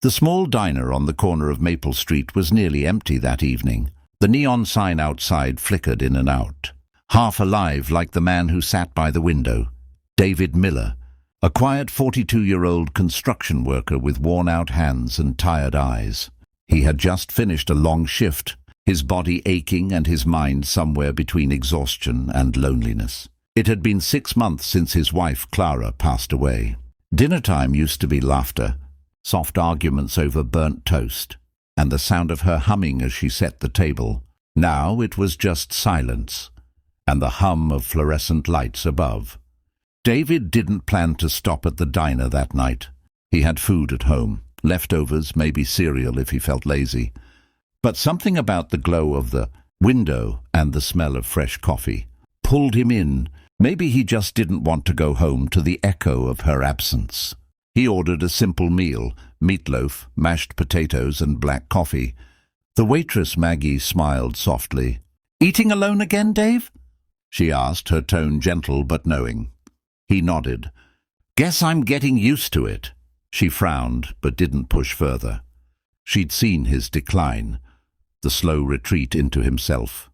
The small diner on the corner of Maple Street was nearly empty that evening. The neon sign outside flickered in and out, half alive like the man who sat by the window. David Miller, a quiet 42-year-old construction worker with worn-out hands and tired eyes. He had just finished a long shift, his body aching and his mind somewhere between exhaustion and loneliness. It had been 6 months since his wife, Clara, passed away. Dinner time used to be laughter, soft arguments over burnt toast, and the sound of her humming as she set the table. Now it was just silence, and the hum of fluorescent lights above. David didn't plan to stop at the diner that night. He had food at home, leftovers, maybe cereal if he felt lazy. But something about the glow of the window and the smell of fresh coffee pulled him in. Maybe he just didn't want to go home to the echo of her absence. He ordered a simple meal, meatloaf, mashed potatoes and black coffee. The waitress, Maggie, smiled softly. "Eating alone again, Dave?" she asked, her tone gentle but knowing. He nodded. "Guess I'm getting used to it." She frowned, but didn't push further. She'd seen his decline, the slow retreat into himself,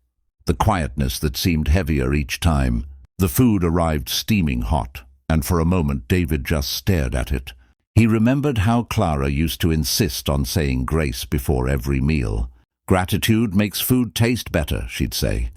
the quietness that seemed heavier each time. The food arrived steaming hot, and for a moment David just stared at it. He remembered how Clara used to insist on saying grace before every meal. "Gratitude makes food taste better," she'd say.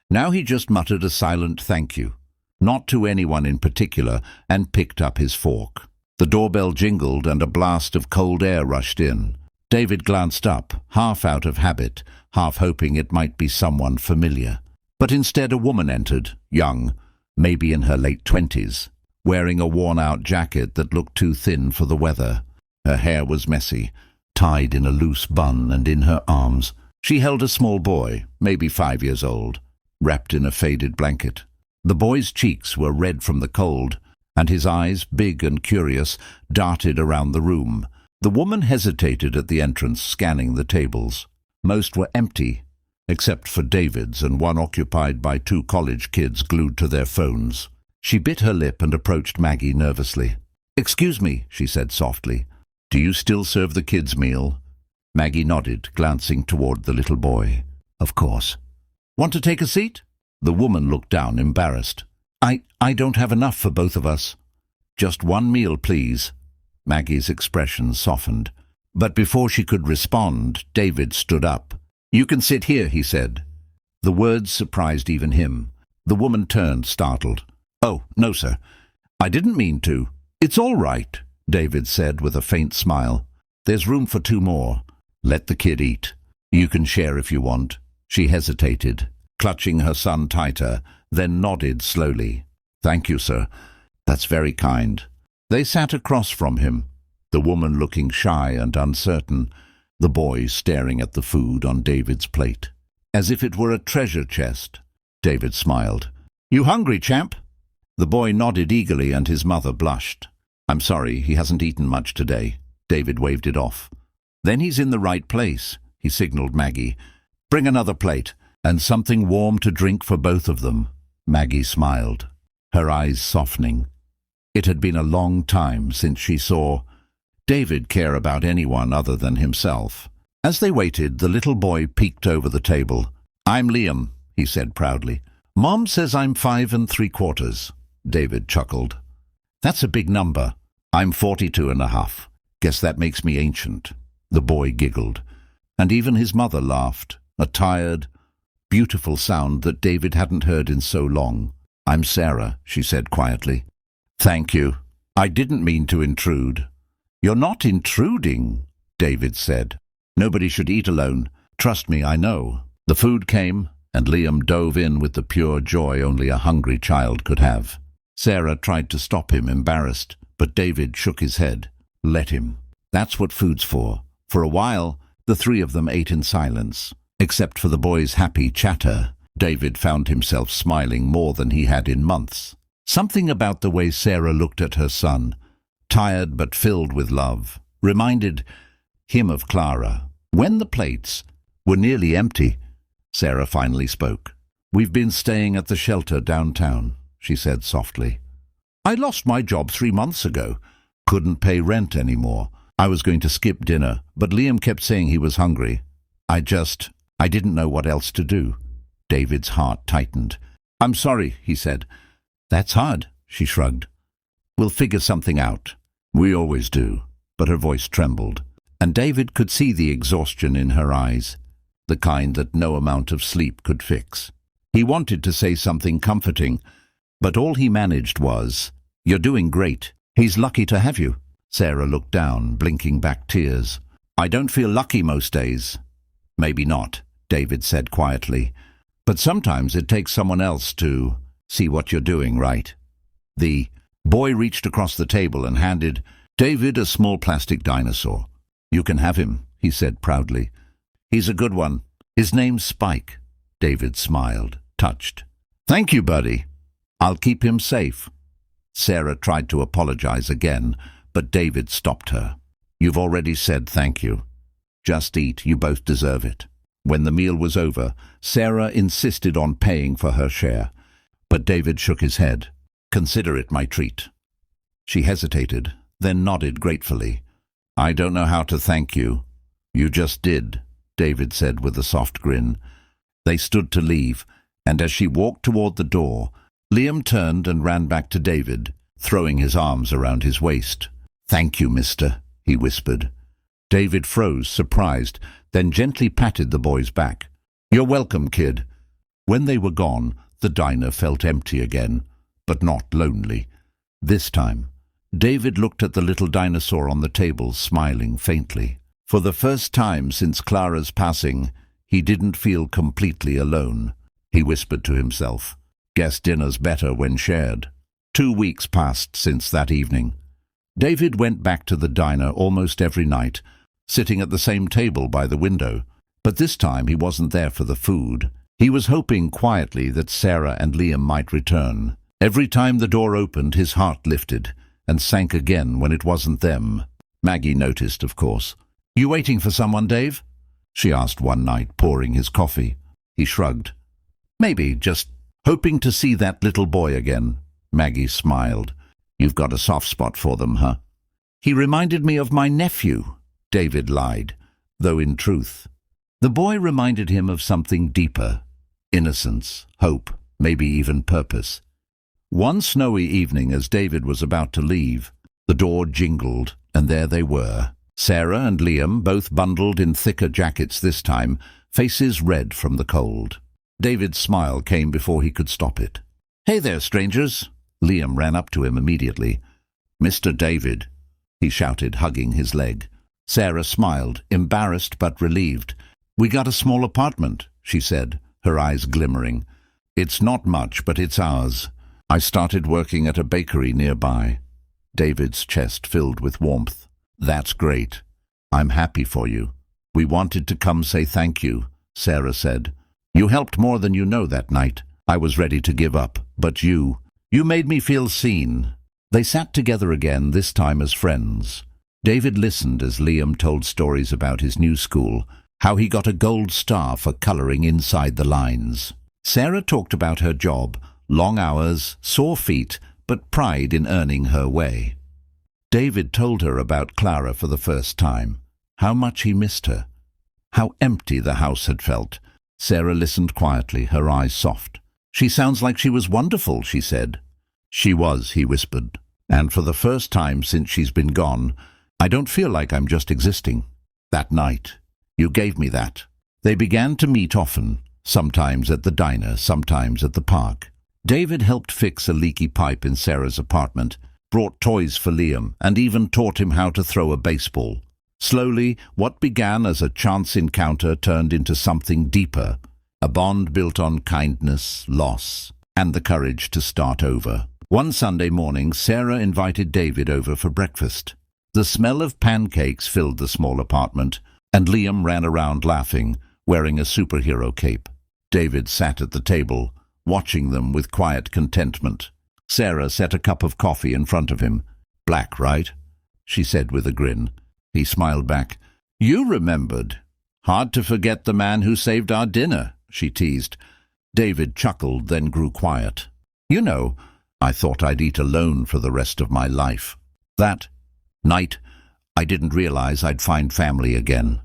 Now he just muttered a silent thank you, not to anyone in particular, and picked up his fork. The doorbell jingled and a blast of cold air rushed in. David glanced up, half out of habit, half hoping it might be someone familiar. But instead a woman entered, young, maybe in her late 20s, wearing a worn-out jacket that looked too thin for the weather. Her hair was messy, tied in a loose bun, and in her arms she held a small boy, maybe 5 years old, wrapped in a faded blanket. The boy's cheeks were red from the cold, and his eyes, big and curious, darted around the room. The woman hesitated at the entrance, scanning the tables. Most were empty, except for David's and one occupied by 2 college kids glued to their phones. She bit her lip and approached Maggie nervously. "Excuse me," she said softly. "Do you still serve the kids' meal?" Maggie nodded, glancing toward the little boy. "Of course." "Want to take a seat?" The woman looked down, embarrassed. I don't have enough for both of us." "Just one meal, please." Maggie's expression softened. But before she could respond, David stood up. "You can sit here," he said. The words surprised even him. The woman turned, startled. "Oh, no, sir. I didn't mean to." "It's all right," David said with a faint smile. "There's room for 2 more. Let the kid eat. You can share if you want." She hesitated, clutching her son tighter, then nodded slowly. "Thank you, sir. That's very kind." They sat across from him, the woman looking shy and uncertain, the boy staring at the food on David's plate, as if it were a treasure chest. David smiled. "You hungry, champ?" The boy nodded eagerly and his mother blushed. "I'm sorry, he hasn't eaten much today." David waved it off. "Then he's in the right place," he signaled Maggie. "Bring another plate, and something warm to drink for both of them." Maggie smiled, her eyes softening. It had been a long time since she saw David care about anyone other than himself. As they waited, the little boy peeked over the table. "I'm Liam," he said proudly. "Mom says I'm 5 3/4. David chuckled. "That's a big number. I'm 42.5. Guess that makes me ancient." The boy giggled, and even his mother laughed, a tired, beautiful sound that David hadn't heard in so long. "I'm Sarah," she said quietly. "Thank you. I didn't mean to intrude." "You're not intruding," David said. "Nobody should eat alone. Trust me, I know." The food came, and Liam dove in with the pure joy only a hungry child could have. Sarah tried to stop him, embarrassed, but David shook his head. "Let him. That's what food's for." For a while, the 3 of them ate in silence. Except for the boy's happy chatter, David found himself smiling more than he had in months. Something about the way Sarah looked at her son, tired but filled with love, reminded him of Clara. When the plates were nearly empty, Sarah finally spoke. "We've been staying at the shelter downtown," she said softly. "I lost my job 3 months ago. Couldn't pay rent anymore. I was going to skip dinner, but Liam kept saying he was hungry. I didn't know what else to do. David's heart tightened. I'm sorry, he said. That's hard, she shrugged. We'll figure something out. We always do. But her voice trembled, and David could see the exhaustion in her eyes, the kind that no amount of sleep could fix. He wanted to say something comforting, but all he managed was, You're doing great. He's lucky to have you. Sarah looked down, blinking back tears. I don't feel lucky most days. Maybe not, David said quietly. But sometimes it takes someone else to see what you're doing, right? The boy reached across the table and handed David a small plastic dinosaur. You can have him, he said proudly. He's a good one. His name's Spike. David smiled, touched. Thank you, buddy. I'll keep him safe. Sarah tried to apologize again, but David stopped her. You've already said thank you. Just eat, you both deserve it. When the meal was over, Sarah insisted on paying for her share, but David shook his head. Consider it my treat. She hesitated, then nodded gratefully. I don't know how to thank you. You just did, David said with a soft grin. They stood to leave, and as she walked toward the door, Liam turned and ran back to David, throwing his arms around his waist. Thank you, mister, he whispered. David froze, surprised, then gently patted the boy's back. You're welcome, kid. When they were gone, the diner felt empty again, but not lonely. This time, David looked at the little dinosaur on the table, smiling faintly. For the first time since Clara's passing, he didn't feel completely alone. He whispered to himself, Guess dinner's better when shared. 2 weeks passed since that evening. David went back to the diner almost every night, sitting at the same table by the window. But this time he wasn't there for the food. He was hoping quietly that Sarah and Liam might return. Every time the door opened, his heart lifted, and sank again when it wasn't them. Maggie noticed, of course. You waiting for someone, Dave? She asked one night, pouring his coffee. He shrugged. Maybe, just hoping to see that little boy again. Maggie smiled. You've got a soft spot for them, huh? He reminded me of my nephew, David lied, though in truth. The boy reminded him of something deeper. Innocence, hope, maybe even purpose. One snowy evening, as David was about to leave, the door jingled, and there they were. Sarah and Liam, both bundled in thicker jackets this time, faces red from the cold. David's smile came before he could stop it. Hey there, strangers. Liam ran up to him immediately. Mr. David, he shouted, hugging his leg. Sarah smiled, embarrassed but relieved. We got a small apartment, she said, her eyes glimmering. It's not much, but it's ours. I started working at a bakery nearby. David's chest filled with warmth. That's great. I'm happy for you. We wanted to come say thank you, Sarah said. You helped more than you know that night. I was ready to give up, but you made me feel seen. They sat together again, this time as friends. David listened as Liam told stories about his new school, how he got a gold star for coloring inside the lines. Sarah talked about her job, long hours, sore feet, but pride in earning her way. David told her about Clara for the first time, how much he missed her, how empty the house had felt. Sarah listened quietly, her eyes soft. She sounds like she was wonderful, she said. She was, he whispered, and for the first time since she's been gone, I don't feel like I'm just existing. That night, you gave me that. They began to meet often, sometimes at the diner, sometimes at the park. David helped fix a leaky pipe in Sarah's apartment, brought toys for Liam, and even taught him how to throw a baseball. Slowly, what began as a chance encounter turned into something deeper, a bond built on kindness, loss, and the courage to start over. One Sunday morning, Sarah invited David over for breakfast. The smell of pancakes filled the small apartment, and Liam ran around laughing, wearing a superhero cape. David sat at the table, watching them with quiet contentment. Sarah set a cup of coffee in front of him. Black, right? She said with a grin. He smiled back. You remembered. Hard to forget the man who saved our dinner, she teased. David chuckled, then grew quiet. You know, I thought I'd eat alone for the rest of my life. That night, I didn't realize I'd find family again.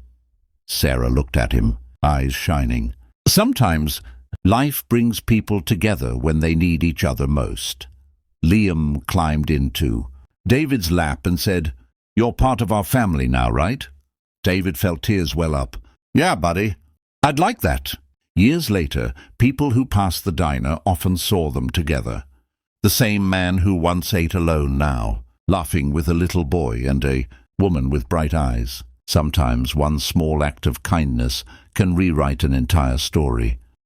Sarah looked at him, eyes shining. Sometimes life brings people together when they need each other most. Liam climbed into David's lap and said, "You're part of our family now, right?" David felt tears well up. "Yeah, buddy. I'd like that." Years later, people who passed the diner often saw them together. The same man who once ate alone now, laughing with a little boy and a woman with bright eyes. Sometimes one small act of kindness can rewrite an entire story.